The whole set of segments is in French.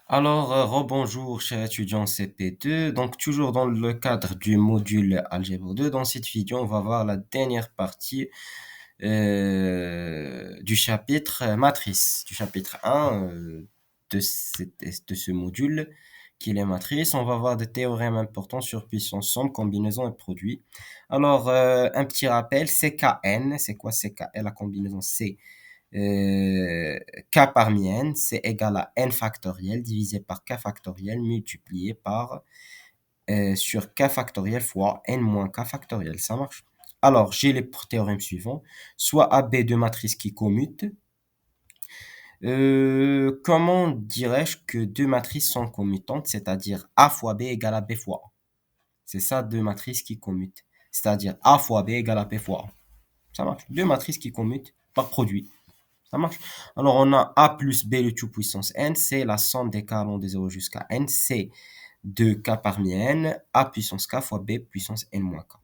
Alors, rebonjour, chers étudiants CP2. Donc, toujours dans le cadre du module Algèbre 2, dans cette vidéo, on va voir la dernière partie du chapitre matrice, du chapitre 1 de ce module qui est les matrices. On va voir des théorèmes importants sur puissance, somme, combinaison et produit. Alors, un petit rappel, CKN, c'est quoi CKN? La combinaison C k parmi n, c'est égal à n factoriel divisé par k factoriel multiplié par sur k factoriel fois n moins k factoriel. Ça marche? Alors, j'ai les théorèmes suivants. Soit AB de matrice qui commute. Comment dirais-je que deux matrices sont commutantes, c'est-à-dire A fois B égale à B fois A? C'est ça, deux matrices qui commutent. C'est-à-dire A fois B égale à B fois A. Ça marche? Deux matrices qui commutent par produit. Ça marche. Alors, on a A plus B le tout puissance n, c'est la somme des k allant de 0 jusqu'à n, c'est de k parmi n, A puissance k fois B puissance n moins k.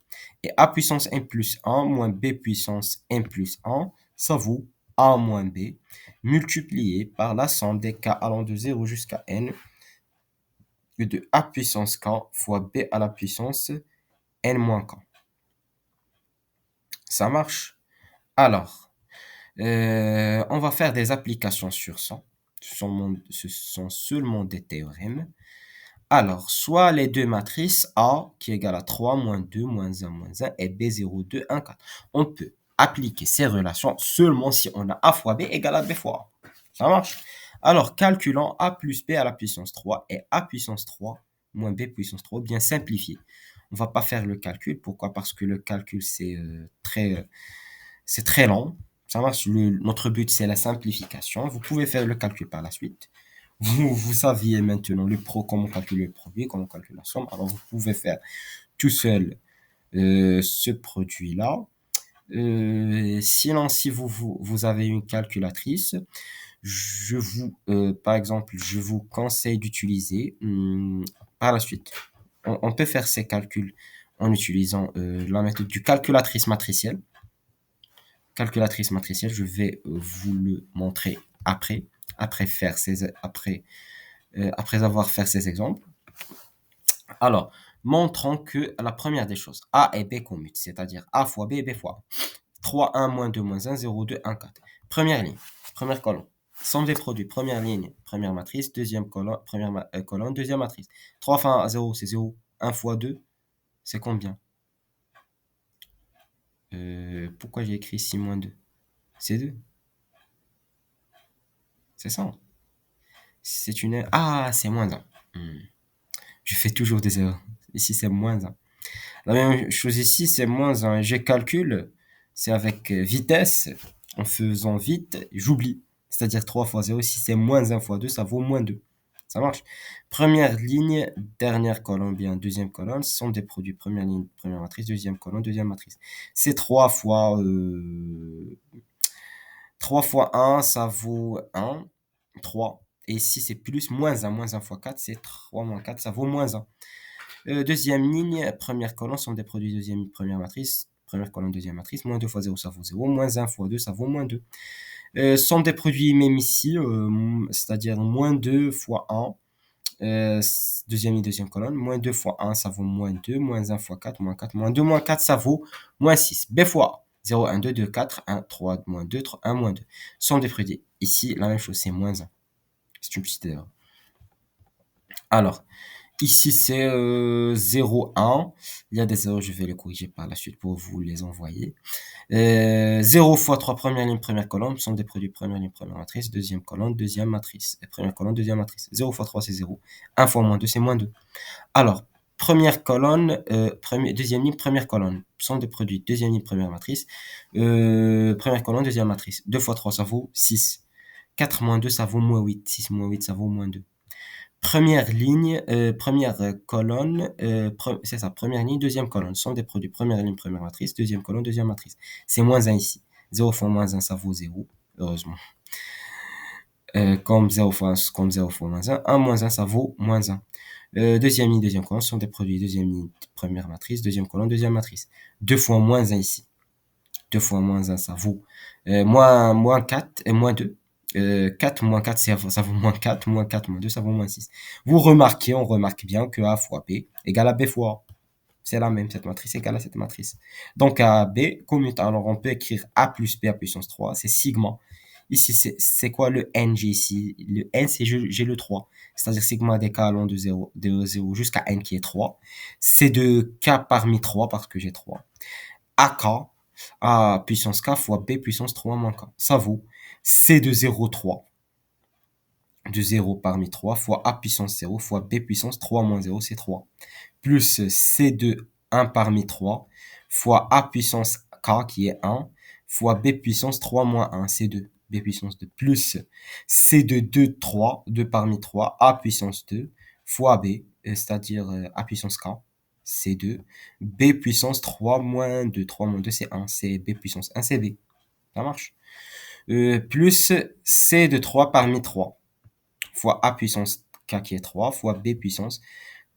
Et A puissance n plus 1 moins B puissance n plus 1, ça vaut A moins B, multiplié par la somme des k allant de 0 jusqu'à n, de A puissance k fois B à la puissance n moins k. Ça marche? Alors, on va faire des applications sur ça. Ce sont seulement des théorèmes. Alors, soit les deux matrices A qui est égale à 3, moins 2, moins 1, moins 1 et B0, 2, 1, 4. On peut appliquer ces relations seulement si on a A fois B égale à B fois A. Ça marche? Alors, calculons A plus B à la puissance 3 et A puissance 3 moins B puissance 3, bien simplifié. On ne va pas faire le calcul. Pourquoi? Parce que le calcul, c'est très long. Ça marche. Notre but, c'est la simplification. Vous pouvez faire le calcul par la suite. Vous saviez maintenant comment calculer le produit, comment calculer la somme. Alors, vous pouvez faire tout seul ce produit-là. Sinon, si vous avez une calculatrice, par exemple, je vous conseille d'utiliser par la suite. On peut faire ces calculs en utilisant la méthode du calculatrice matricielle. Calculatrice matricielle, je vais vous le montrer après avoir fait ces exemples. Alors, montrons que la première des choses, A et B commutent, c'est-à-dire A fois B et B fois A. 3, 1, moins 2, moins 1, 0, 2, 1, 4. Première ligne, première colonne. Somme des produits, première ligne, première matrice, deuxième colonne, colonne, deuxième matrice. 3 fois 0, c'est 0. 1 fois 2, c'est combien? Pourquoi j'ai écrit 6 moins 2? C'est 2. C'est ça. C'est une... Ah, c'est moins 1. Je fais toujours des erreurs. Ici, c'est moins 1. La même chose ici, c'est moins 1. Je calcule, c'est avec vitesse. En faisant vite, j'oublie. C'est-à-dire 3 fois 0, si c'est moins 1 fois 2, ça vaut moins 2. Ça marche. Première ligne, dernière colonne, bien deuxième colonne, ce sont des produits. Première ligne, première matrice, deuxième colonne, deuxième matrice. C'est 3 fois 1, ça vaut 1, 3. Et si c'est plus, moins 1 fois 4, c'est 3 moins 4, ça vaut moins 1. Deuxième ligne, première colonne, sont des produits, deuxième ligne, première matrice, première colonne, deuxième matrice, moins 2 fois 0, ça vaut 0, moins 1 fois 2, ça vaut moins 2. Sont des produits même ici, c'est-à-dire moins 2 fois 1, deuxième ligne, deuxième colonne, moins 2 fois 1, ça vaut moins 2, moins 1 fois 4, moins 4, moins 2, moins 4, ça vaut moins 6. B fois A, 0, 1, 2, 2, 4, 1, 3, moins 2, 3, 1, moins 2. Sont des produits. Ici, la même chose, c'est moins 1. C'est une petite erreur. Alors, ici, c'est 0, 1. Il y a des erreurs, je vais les corriger par la suite pour vous les envoyer. 0 fois 3, première ligne, première colonne, sont des produits première ligne, première matrice, deuxième colonne, deuxième matrice. Et première colonne, deuxième matrice. 0 fois 3, c'est 0. 1 fois moins 2, c'est moins 2. Alors, première colonne, deuxième ligne, première colonne, sont des produits deuxième ligne, première matrice. Première colonne, deuxième matrice. 2 fois 3, ça vaut 6. 4 moins 2, ça vaut moins 8. 6 moins 8, ça vaut moins 2. Première ligne, première colonne, c'est ça, première ligne, deuxième colonne. Ce sont des produits première ligne, première matrice, deuxième colonne, deuxième matrice. C'est moins 1 ici. 0 fois moins 1, ça vaut 0, heureusement. Comme 0 fois moins 1, 1 moins 1, ça vaut moins 1. Deuxième ligne, deuxième colonne, ce sont des produits deuxième ligne, première matrice, deuxième colonne, deuxième matrice. 2 fois moins 1 ici. 2 fois moins 1, ça vaut moins 4 et moins 2. 4 moins 4, ça vaut moins 4, moins 4, moins 2, ça vaut moins 6. Vous remarquez, on remarque bien que A fois B égale à B fois A. C'est la même, cette matrice égale à cette matrice. Donc A, B, commute. Alors on peut écrire A plus B à puissance 3, c'est sigma. Ici, c'est quoi le n, j'ai ici? Le n, c'est j'ai le 3. C'est-à-dire sigma des k allant de 0 jusqu'à n qui est 3. C'est de k parmi 3 parce que j'ai 3. AK, A puissance k fois B puissance 3 moins k. Ça vaut C de 0,3 de 0 parmi 3 fois A puissance 0 fois B puissance 3 moins 0, c'est 3. Plus C de 1 parmi 3 fois A puissance K qui est 1 fois B puissance 3 moins 1, c'est 2. B puissance 2 plus C de 2, 3, 2 parmi 3, A puissance 2 fois B, c'est-à-dire A puissance K, c'est 2. B puissance 3 moins 2, 3 moins 2 c'est 1, c'est B puissance 1, c'est B. Ça marche. Plus C de 3 parmi 3 fois A puissance K qui est 3 fois B puissance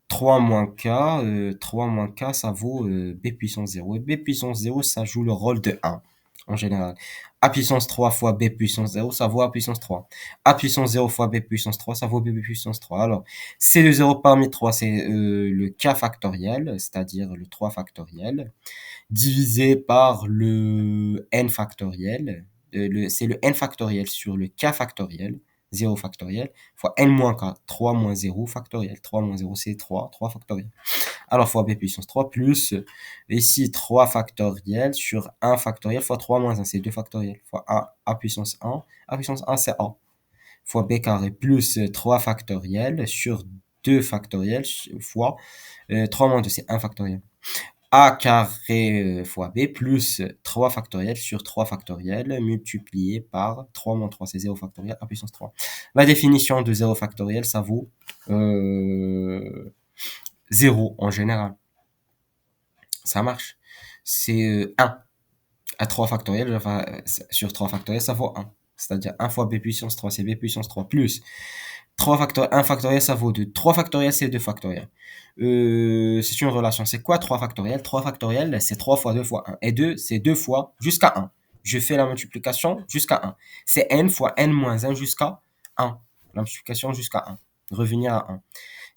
3 moins K, 3 moins K, ça vaut B puissance 0. Et B puissance 0, ça joue le rôle de 1, en général. A puissance 3 fois B puissance 0, ça vaut A puissance 3. A puissance 0 fois B puissance 3, ça vaut B puissance 3. Alors, C de 0 parmi 3, c'est le K factoriel, c'est-à-dire le 3 factoriel, divisé par le N factoriel. C'est le N factoriel sur le K factoriel. 0 factoriel, fois n moins k, 3 moins 0 factoriel. 3 moins 0, c'est 3, 3 factoriel. Alors, fois b puissance 3 plus, ici, 3 factoriel sur 1 factoriel fois 3 moins 1, c'est 2 factoriel. Fois a puissance 1, a puissance 1, c'est a. Fois b carré plus 3 factoriel sur 2 factoriel fois 3 moins 2, c'est 1 factoriel. A carré fois B plus 3 factoriel sur 3 factoriel multiplié par 3 moins 3, c'est 0 factoriel, A puissance 3. La définition de 0 factoriel, ça vaut 0 en général. Ça marche. C'est 1. À 3 factoriel, enfin, sur 3 factoriel, ça vaut 1. C'est-à-dire 1 fois B puissance 3, c'est B puissance 3 plus 3 factoriel, 1 factoriel, ça vaut 2. 3 factoriel, c'est 2 factoriel. C'est une relation. C'est quoi 3 factoriel? 3 factoriel, c'est 3 fois 2 fois 1. Et 2, c'est 2 fois jusqu'à 1. Je fais la multiplication jusqu'à 1. C'est n fois n moins 1 jusqu'à 1. La multiplication jusqu'à 1. Revenir à 1.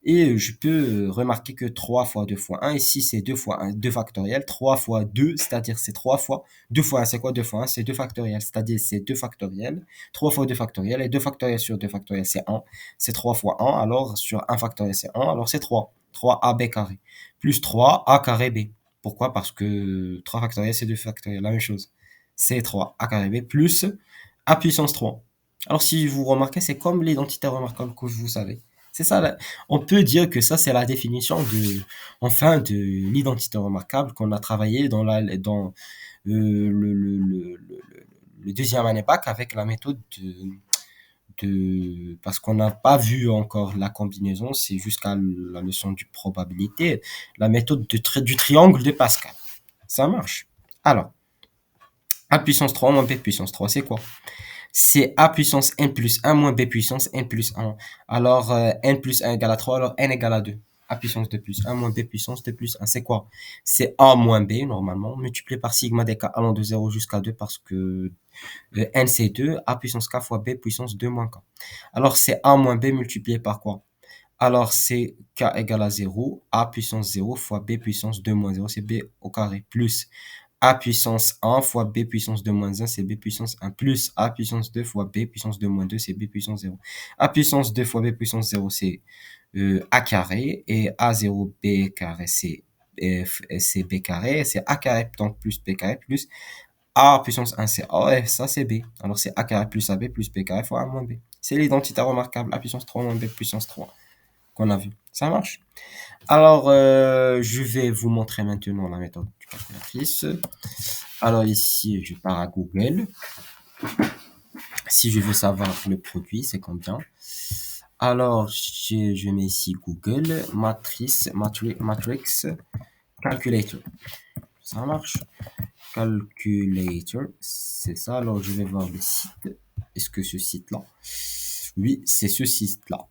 Et je peux remarquer que 3 fois 2 fois 1, ici c'est 2 fois 1, 2 factoriel, 3 fois 2, c'est-à-dire c'est 3 fois 2 fois 1, c'est quoi 2 fois 1? C'est 2 factoriel, c'est-à-dire c'est 2 factoriel, 3 fois 2 factoriel, et 2 factoriel sur 2 factoriel c'est 1, c'est 3 fois 1, alors sur 1 factoriel c'est 1, alors c'est 3, 3ab carré, plus 3a carré b. Pourquoi? Parce que 3 factoriel c'est 2 factoriel, la même chose. C'est 3a carré b plus a puissance 3. Alors si vous remarquez, c'est comme l'identité remarquable que vous savez. C'est ça, on peut dire que ça, c'est la définition de l'identité remarquable qu'on a travaillé dans le deuxième année bac avec la méthode parce qu'on n'a pas vu encore la combinaison, c'est jusqu'à la leçon du probabilité, la méthode du triangle de Pascal. Ça marche. Alors, A puissance 3 moins B puissance 3, c'est quoi? C'est A puissance n plus 1 moins B puissance n plus 1. Alors, n plus 1 égale à 3, alors n égale à 2. A puissance 2 plus 1 moins B puissance 2 plus 1. C'est quoi? C'est A moins B, normalement, multiplié par sigma des k allant de 0 jusqu'à 2 parce que n c'est 2. A puissance k fois B puissance 2 moins k. Alors, c'est A moins B multiplié par quoi? Alors, c'est k égale à 0. A puissance 0 fois B puissance 2 moins 0, c'est B au carré, plus a puissance 1 fois B puissance 2 moins 1, c'est B puissance 1, plus A puissance 2 fois B puissance 2 moins 2, c'est B puissance 0. A puissance 2 fois B puissance 0, c'est A carré, et A0 B carré, c'est B carré, c'est A carré, donc plus B carré, plus A puissance 1, c'est A, et ça c'est B. Alors c'est A carré plus AB plus B carré fois A moins B. C'est l'identité remarquable, A puissance 3 moins B puissance 3 qu'on a vu. Ça marche? Alors, je vais vous montrer maintenant la méthode du calculatrice. Alors ici, je pars à Google. Si je veux savoir le produit, c'est combien. Alors, je mets ici Google, matrix, calculator. Ça marche. Calculator, c'est ça. Alors, je vais voir le site. Est-ce que ce site-là? Oui, c'est ce site-là.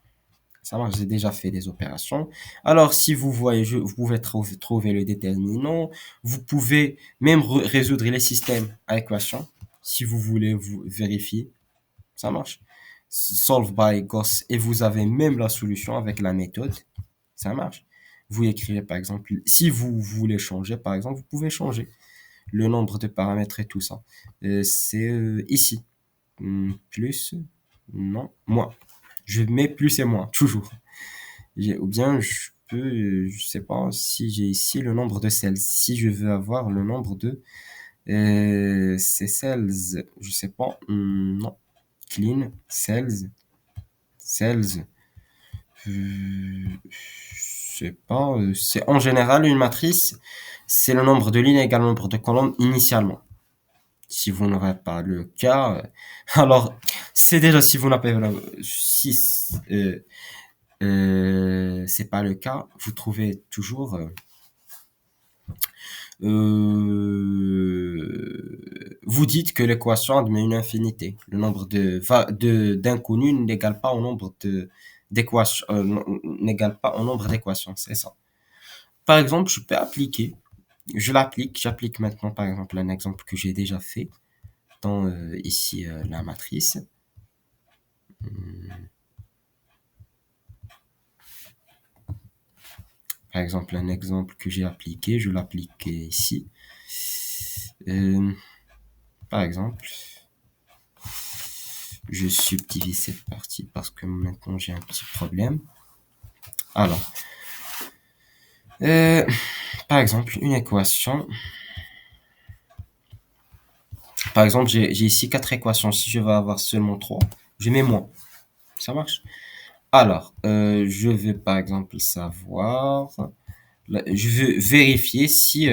Ça marche, j'ai déjà fait des opérations. Alors, si vous voyez, vous pouvez trouver le déterminant. Vous pouvez même résoudre les systèmes à équation, si vous voulez vous vérifier. Ça marche. Solve by Gauss et vous avez même la solution avec la méthode. Ça marche. Vous écrivez par exemple, si vous voulez changer par exemple, vous pouvez changer le nombre de paramètres et tout ça. C'est ici. Plus, non, moins. Je mets plus et moins, toujours. Ou bien je peux, je sais pas si j'ai ici le nombre de cells. Si je veux avoir le nombre de ces cells, je sais pas, non. Clean, cells, cells. Je sais pas, c'est en général une matrice, c'est le nombre de lignes égale le nombre de colonnes initialement. Si vous n'aurez pas le cas, alors c'est déjà si vous n'avez pas si c'est pas le cas, vous trouvez toujours vous dites que l'équation admet une infinité. Le nombre d'inconnus n'égale pas au nombre d'équations, n'égale pas au nombre d'équations, c'est ça. Par exemple, je peux appliquer, j'applique maintenant par exemple un exemple que j'ai déjà fait dans ici la matrice. Par exemple, un exemple que j'ai appliqué, je l'applique ici. Euh, Par exemple, je subdivise cette partie parce que maintenant j'ai un petit problème. Alors, euh, par exemple, une équation. Par exemple, j'ai ici quatre équations. Si je veux avoir seulement trois, je mets moins. Ça marche. Alors, je veux par exemple savoir, je veux vérifier si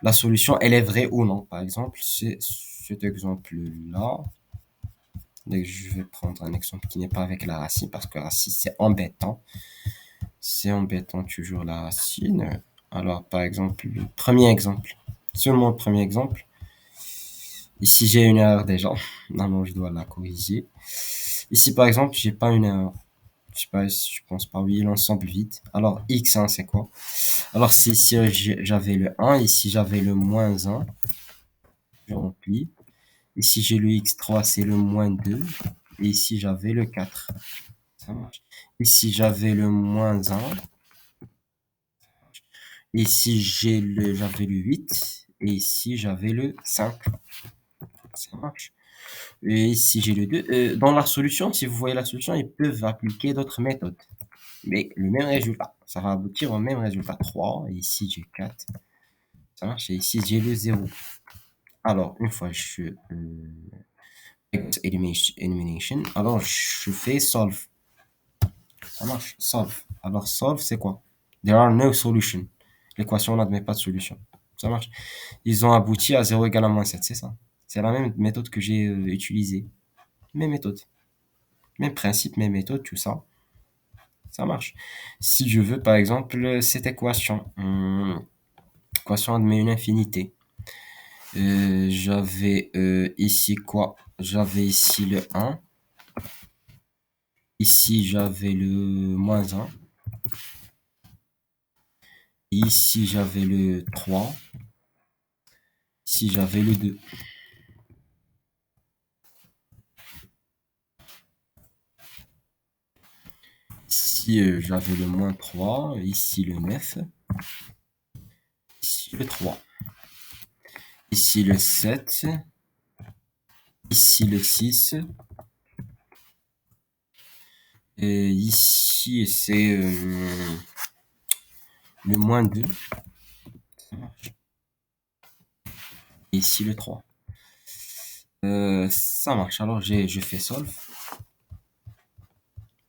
la solution elle est vraie ou non. Par exemple, c'est cet exemple-là. Je vais prendre un exemple qui n'est pas avec la racine parce que la racine c'est embêtant. C'est embêtant toujours la racine. Alors, par exemple, le premier exemple. Seulement le premier exemple. Ici, j'ai une erreur déjà. Normalement, je dois la corriger. Ici, par exemple, j'ai pas une erreur. Je sais pas, je pense pas. Oui, l'ensemble vide. Alors, x1, c'est quoi? Alors, si ici, j'avais le 1, ici, j'avais le moins 1. Je remplis. Ici, j'ai le x3, c'est le moins 2. Et ici, j'avais le 4. Ça marche. Ici, j'avais le moins 1. Ici, j'avais le 8. Et ici, j'avais le 5. Ça marche. Et ici, j'ai le 2. Dans la solution, si vous voyez la solution, ils peuvent appliquer d'autres méthodes. Mais le même résultat. Ça va aboutir au même résultat. 3. Et ici, j'ai 4. Ça marche. Et ici, j'ai le 0. Alors, une fois je elimination, alors je fais solve. Ça marche. Solve. Alors, solve, c'est quoi? There are no solution. L'équation n'admet pas de solution. Ça marche. Ils ont abouti à 0 égale à moins 7, c'est ça. C'est la même méthode que j'ai utilisée. Même méthode. Même principe, même méthode, tout ça. Ça marche. Si je veux, par exemple, cette équation. Équation admet une infinité. J'avais ici quoi? J'avais ici le 1. Ici, j'avais le moins 1. Ici, j'avais le 3. Ici, j'avais le 2. Ici, j'avais le moins 3. Ici, le 9. Ici, le 3. Ici, le 7. Ici, le 6. Et ici, c'est le moins 2. Et ici, le 3. Ça marche. Alors, je fais solve.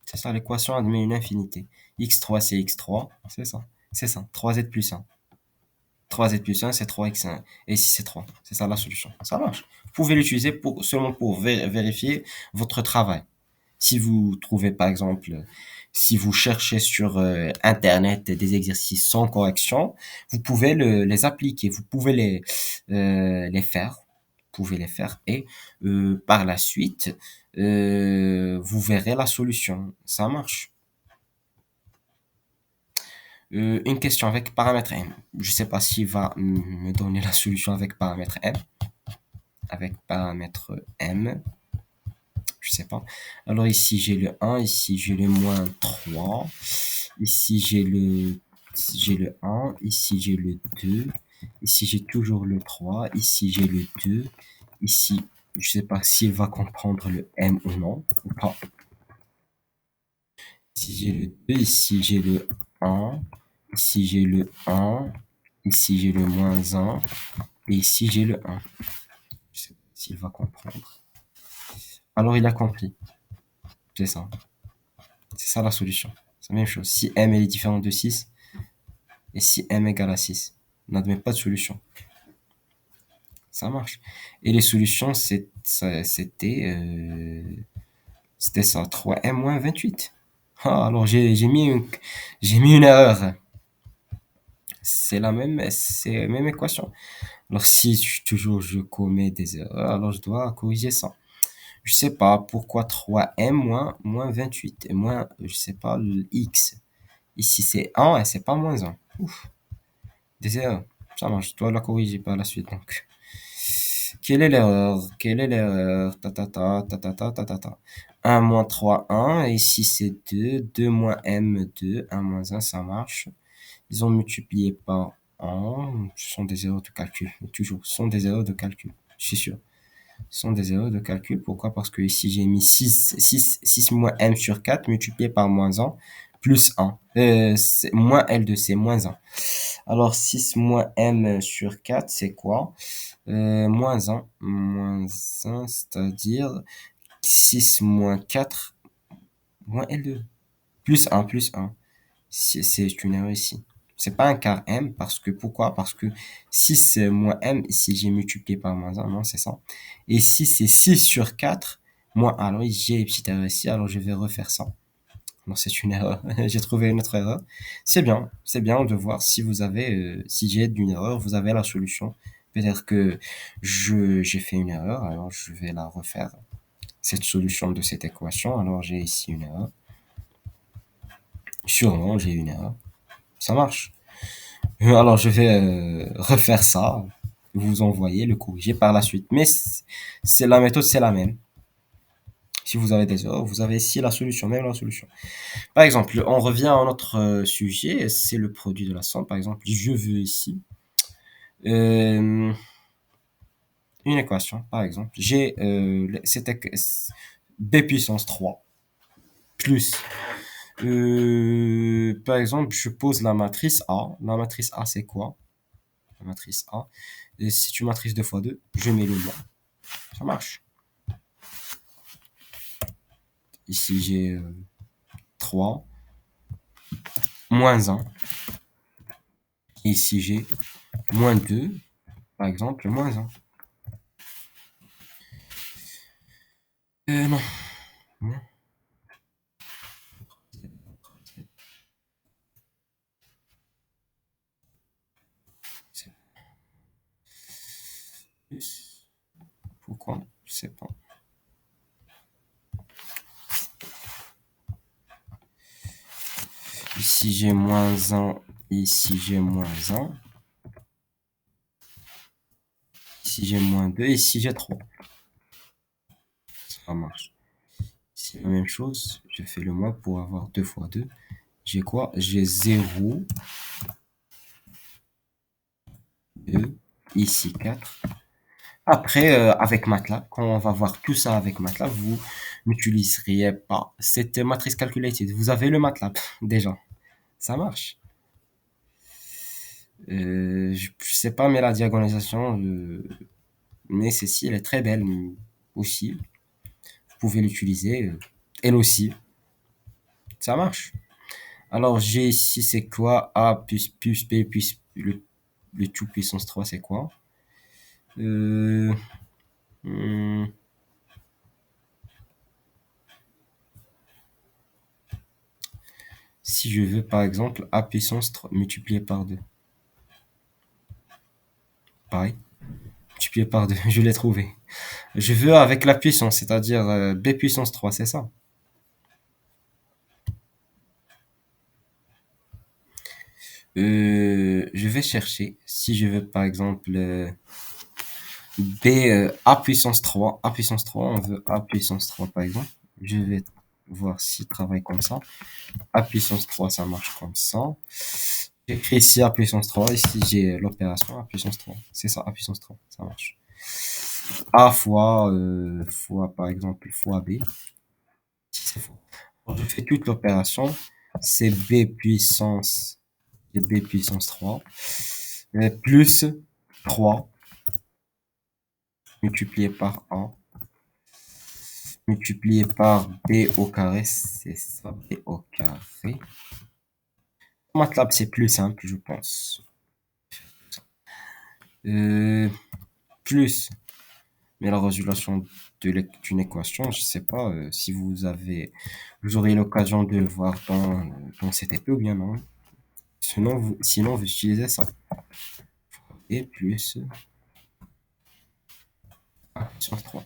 C'est ça, l'équation admet une infinité. x3, c'est x3. C'est ça. C'est ça. 3z plus 1. 3z plus 1, c'est 3x1. Et ici, c'est 3. C'est ça la solution. Ça marche. Vous pouvez l'utiliser seulement pour vérifier votre travail. Si vous trouvez, par exemple, si vous cherchez sur Internet des exercices sans correction, vous pouvez les appliquer. Vous pouvez les faire. Vous pouvez les faire. Et par la suite, vous verrez la solution. Ça marche. Une question avec paramètre m. Je sais pas s'il va me donner la solution avec paramètre m. Avec paramètre m. je sais pas. Alors ici j'ai le 1, ici j'ai le moins 3, ici j'ai le 1, ici j'ai le 2, ici j'ai toujours le 3, ici j'ai le 2, ici je sais pas s'il va comprendre le M ou non, ou pas. Ici j'ai le 2, ici j'ai le 1, ici j'ai le 1, ici j'ai le moins 1, et ici j'ai le 1. Je sais pas s'il va comprendre. Alors il a compris, c'est ça. C'est ça la solution. C'est la même chose. Si m est différent de 6 et si m égale à 6, n'admet pas de solution. Ça marche. Et les solutions, c'était ça, 3m moins 28. Ah, alors j'ai mis une erreur. C'est la même équation. Alors si toujours je commets des erreurs, alors je dois corriger ça. Je sais pas pourquoi 3m moins 28 et moins, je sais pas, le x. Ici c'est 1 et c'est pas moins 1. Ouf, des erreurs. Ça marche, je dois la corriger par la suite. Donc, quelle est l'erreur? Quelle est l'erreur? Ta ta ta ta ta ta ta ta ta. 1 moins 3, 1. Et ici c'est 2. 2 moins m, 2. 1 moins 1, ça marche. Ils ont multiplié par 1. Ce sont des erreurs de calcul. Toujours, ce sont des erreurs de calcul. Je suis sûr. Ce sont des erreurs de calcul. Pourquoi? Parce que ici, j'ai mis 6 moins m sur 4 multiplié par moins 1 plus 1. Moins L2, c'est moins 1. Alors, 6 moins m sur 4, c'est quoi? Moins 1. Moins 1, c'est-à-dire 6 moins 4 moins L2. Plus 1, plus 1. C'est une erreur ici. C'est pas un quart m parce que pourquoi? Parce que 6 moins m, ici j'ai multiplié par moins 1, non, c'est ça. Et si c'est 6 sur 4, moins 1, alors j'ai une petite erreur ici, alors je vais refaire ça. Non, c'est une erreur. J'ai trouvé une autre erreur. C'est bien de voir si vous avez, si j'ai d'une erreur, vous avez la solution. Peut-être que j'ai fait une erreur, alors je vais la refaire. Cette solution de cette équation, alors j'ai ici une erreur. Sûrement, j'ai une erreur. Ça marche. Alors, je vais refaire ça, vous envoyer, le corriger par la suite. Mais c'est la méthode, c'est la même. Si vous avez des erreurs, vous avez ici la solution, même la solution. Par exemple, on revient à notre sujet, c'est le produit de la somme. Par exemple, je veux ici euh, une équation, par exemple. J'ai b puissance 3 plus, par exemple, je pose la matrice A. La matrice A, c'est quoi? La matrice A. Et c'est une matrice 2 fois 2. Je mets le moins. Ça marche. Ici, j'ai 3, moins 1. Ici, j'ai moins 2, par exemple, moins 1. Non. Non. C'est plus. Pourquoi? Je sais pas. Ici, j'ai moins 1. Ici, j'ai moins 1. Ici, j'ai moins 2. Ici, j'ai 3. Ça marche. C'est la même chose. Je fais le moins pour avoir 2 fois 2. J'ai quoi? J'ai 0, 2, ici 4. Après, avec MATLAB, quand on va voir tout ça avec MATLAB, vous n'utiliseriez pas cette matrice calculated. Vous avez le MATLAB déjà. Ça marche. Je sais pas, mais la diagonalisation, mais celle-ci, elle est très belle aussi. Vous pouvez l'utiliser, elle aussi. Ça marche. Alors, j'ai ici, c'est quoi? A plus B plus le tout puissance 3, c'est quoi? Euh, hmm, si je veux, par exemple, A puissance 3 multiplié par 2. Pareil, multiplié par 2, je l'ai trouvé. Je veux avec la puissance, c'est-à-dire B puissance 3, c'est ça. Je vais chercher, si je veux, par exemple, B, A puissance 3. A puissance 3, on veut A puissance 3 par exemple. Je vais voir s'il travaille comme ça. A puissance 3, ça marche comme ça. J'écris ici A puissance 3. Ici, j'ai l'opération A puissance 3. C'est ça, A puissance 3. Ça marche. A fois par exemple, fois B. Si c'est faux. Je fais toute l'opération. C'est B puissance 3. Plus 3 multiplié par A multiplié par B au carré. C'est ça, B au carré. MATLAB, c'est plus simple, je pense. Euh, plus, mais la résolution d'une équation, je sais pas si vous aurez l'occasion de le voir dans cette épée ou bien non. Sinon, vous utilisez ça. Et plus A puissance 3.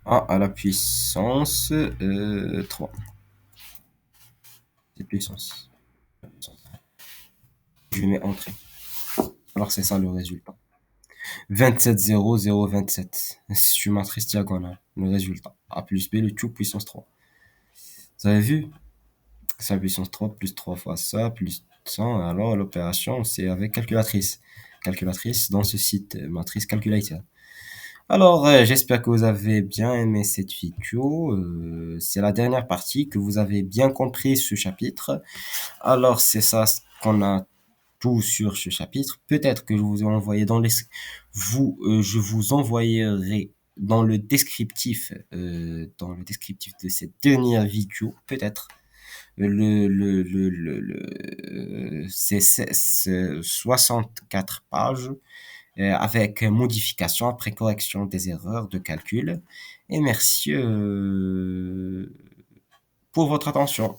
A à la puissance 3. C'est puissance. Je mets entrée. Alors c'est ça le résultat. 27, 0, 0, 27. C'est une matrice diagonale. Le résultat. A plus B, le tout puissance 3. Vous avez vu? Ça puissance 3 plus 3 fois ça, plus 100. Alors l'opération, c'est avec calculatrice. Calculatrice dans ce site, matrice calculator. Alors, j'espère que vous avez bien aimé cette vidéo. C'est la dernière partie, que vous avez bien compris ce chapitre. Alors, c'est ça ce qu'on a tout sur ce chapitre. Peut-être que je vous ai envoyé je vous envoyerai dans le descriptif de cette dernière vidéo, peut-être c'est 64 pages avec modification après correction des erreurs de calcul. Et merci pour votre attention.